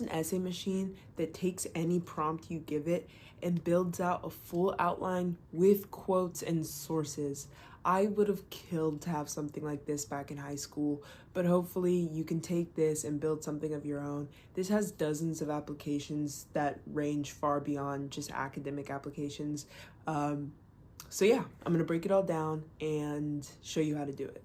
an essay machine that takes any prompt you give it and builds out a full outline with quotes and sources. I would have killed to have something like this back in high school, but hopefully you can take this and build something of your own. This has dozens of applications that range far beyond just academic applications. So yeah, I'm gonna break it all down and show you how to do it.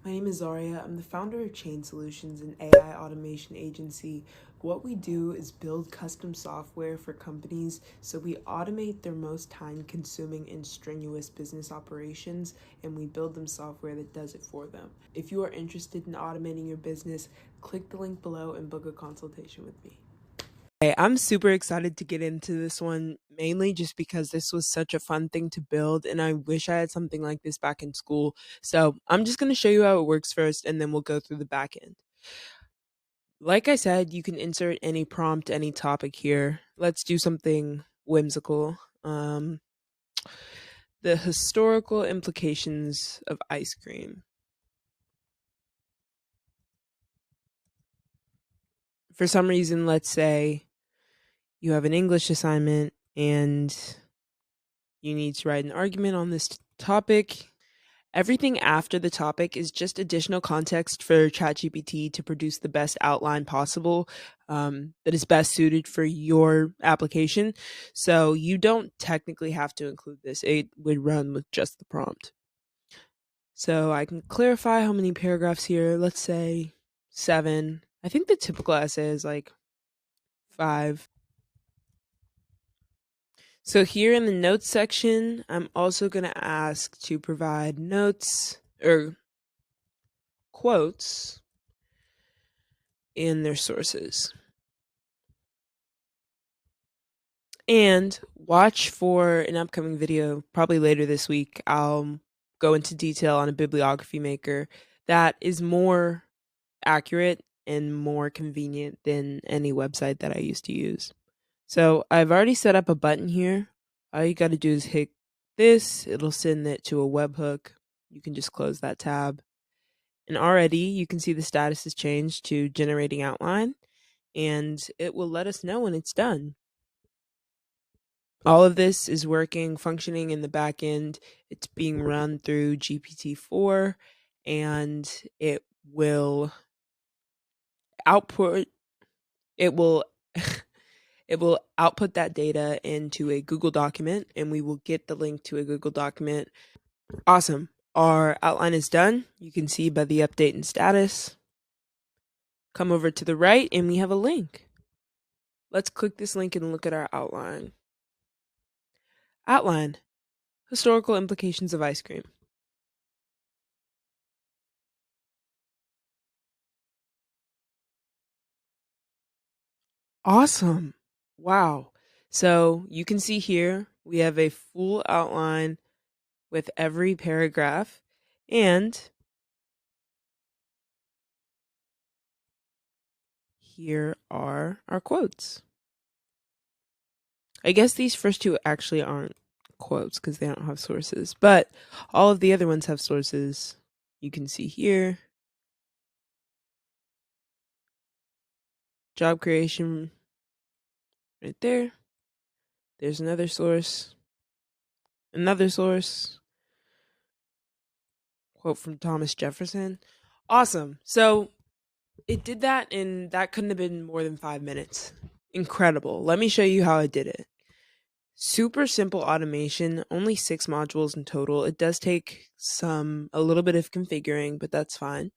My name is Zaria. I'm the founder of Chain Solutions, an AI automation agency. What we do is build custom software for companies so we automate their most time-consuming and strenuous business operations, and we build them software that does it for them. If you are interested in automating your business, click the link below and book a consultation with me. Hey, I'm super excited to get into this one, mainly just because this was such a fun thing to build, and I wish I had something like this back in school. So I'm just going to show you how it works first, and then we'll go through the back end. Like I said, you can insert any prompt, any topic here. Let's do something whimsical. The historical implications of ice cream. For some reason, let's say you have an English assignment and you need to write an argument on this topic. Everything after the topic is just additional context for ChatGPT to produce the best outline possible that is best suited for your application. So you don't technically have to include this. It would run with just the prompt. So I can clarify how many paragraphs here. Let's say 7. I think the typical essay is like 5. So here in the notes section, I'm also going to ask to provide notes or quotes in their sources. And watch for an upcoming video, probably later this week. I'll go into detail on a bibliography maker that is more accurate and more convenient than any website that I used to use. So I've already set up a button here. All you got to do is hit this. It'll send it to a webhook. You can just close that tab. And already you can see the status has changed to generating outline, and it will let us know when it's done. All of this is working, functioning in the back end. It's being run through GPT-4, and it will output it will it will output that data into a Google document, and we will get the link to a Google document. Awesome. Our outline is done. You can see by the update and status. Come over to the right and we have a link. Let's click this link and look at our outline. Outline. Historical implications of ice cream. Awesome. Wow. So you can see here we have a full outline with every paragraph, and here are our quotes. I guess these first two actually aren't quotes because they don't have sources, but all of the other ones have sources. You can see here. Job creation right there. There's another source. Another source. Quote from Thomas Jefferson. Awesome. So it did that, and that couldn't have been more than 5 minutes. Incredible. Let me show you how I did it. Super simple automation, only 6 modules in total. It does take a little bit of configuring, but that's fine.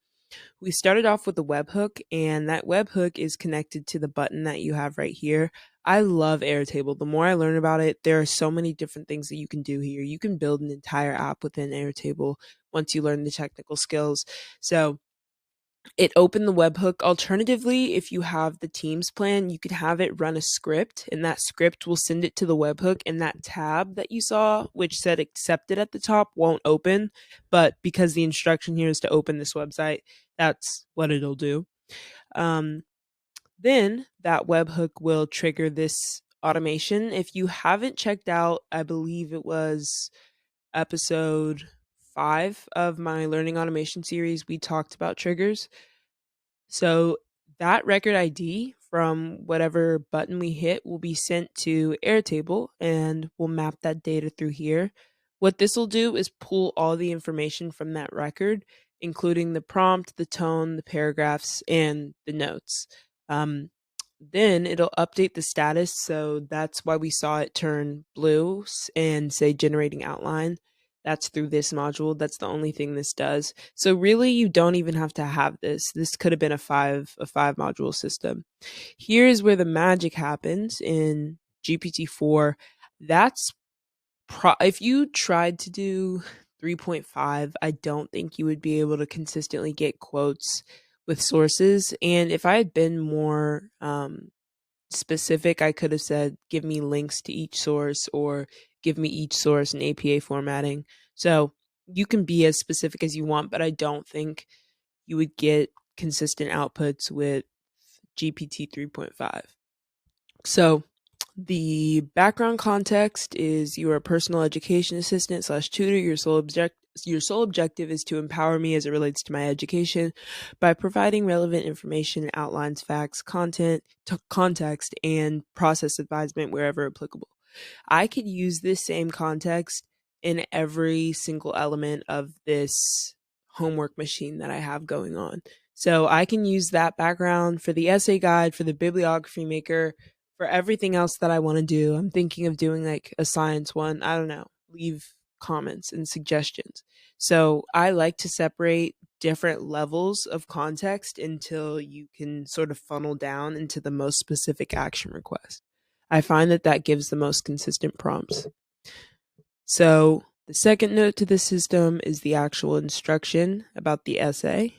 We started off with a webhook, and that webhook is connected to the button that you have right here. I love Airtable. The more I learn about it, there are so many different things that you can do here. You can build an entire app within Airtable once you learn the technical skills. So it opened the webhook. Alternatively, if you have the Teams plan, you could have it run a script, and that script will send it to the webhook, and that tab that you saw, which said accepted at the top, won't open. But because the instruction here is to open this website, that's what it'll do. Then that webhook will trigger this automation. If you haven't checked out, I believe it was episode 5 of my learning automation series, we talked about triggers. So that record ID from whatever button we hit will be sent to Airtable, and we'll map that data through here. What this will do is pull all the information from that record, including the prompt, the tone, the paragraphs, and the notes. Then it'll update the status, so that's why we saw it turn blue and say generating outline. That's through this module. That's the only thing this does. So really, you don't even have to have this. This could have been a five module system. Here is where the magic happens in GPT-4. That's if you tried to do 3.5, I don't think you would be able to consistently get quotes with sources. And if I had been more specific, I could have said, give me links to each source, or give me each source in APA formatting. So you can be as specific as you want, but I don't think you would get consistent outputs with GPT 3.5. So the background context is you are a personal education assistant / tutor. Your sole objective is to empower me as it relates to my education by providing relevant information, outlines, facts, context, and process advisement wherever applicable. I could use this same context in every single element of this homework machine that I have going on. So I can use that background for the essay guide, for the bibliography maker, for everything else that I want to do. I'm thinking of doing like a science one. I don't know. Leave comments and suggestions. So I like to separate different levels of context until you can sort of funnel down into the most specific action request. I find that that gives the most consistent prompts. So the second note to the system is the actual instruction about the essay.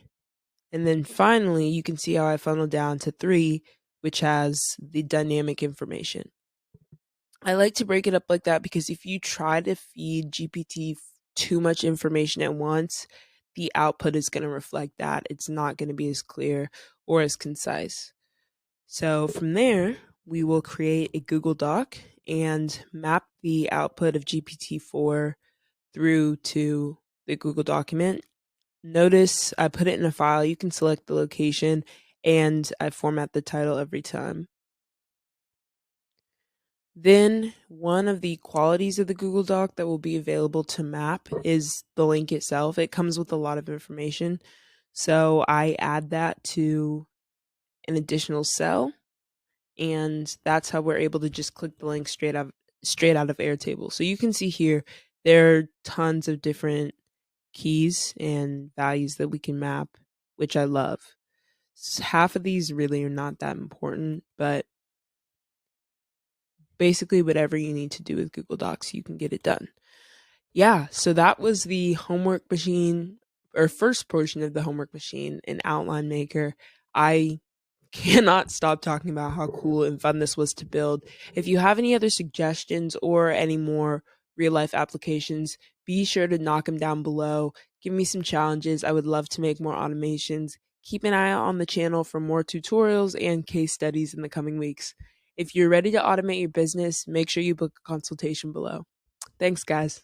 And then finally, you can see how I funnel down to 3, which has the dynamic information. I like to break it up like that because if you try to feed GPT too much information at once, the output is going to reflect that. It's not going to be as clear or as concise. So from there, we will create a Google Doc and map the output of GPT-4 through to the Google document. Notice I put it in a file. You can select the location, and I format the title every time. Then one of the qualities of the Google Doc that will be available to map is the link itself. It comes with a lot of information. So I add that to an additional cell, and that's how we're able to just click the link straight out of Airtable. So you can see here, there are tons of different keys and values that we can map, which I love. Half of these really are not that important, but basically whatever you need to do with Google Docs, you can get it done. Yeah, so that was the homework machine, or first portion of the homework machine in Outline Maker. I cannot stop talking about how cool and fun this was to build. If you have any other suggestions or any more real life applications, be sure to knock them down below. Give me some challenges. I would love to make more automations. Keep an eye out on the channel for more tutorials and case studies in the coming weeks. If you're ready to automate your business, make sure you book a consultation below. Thanks, guys.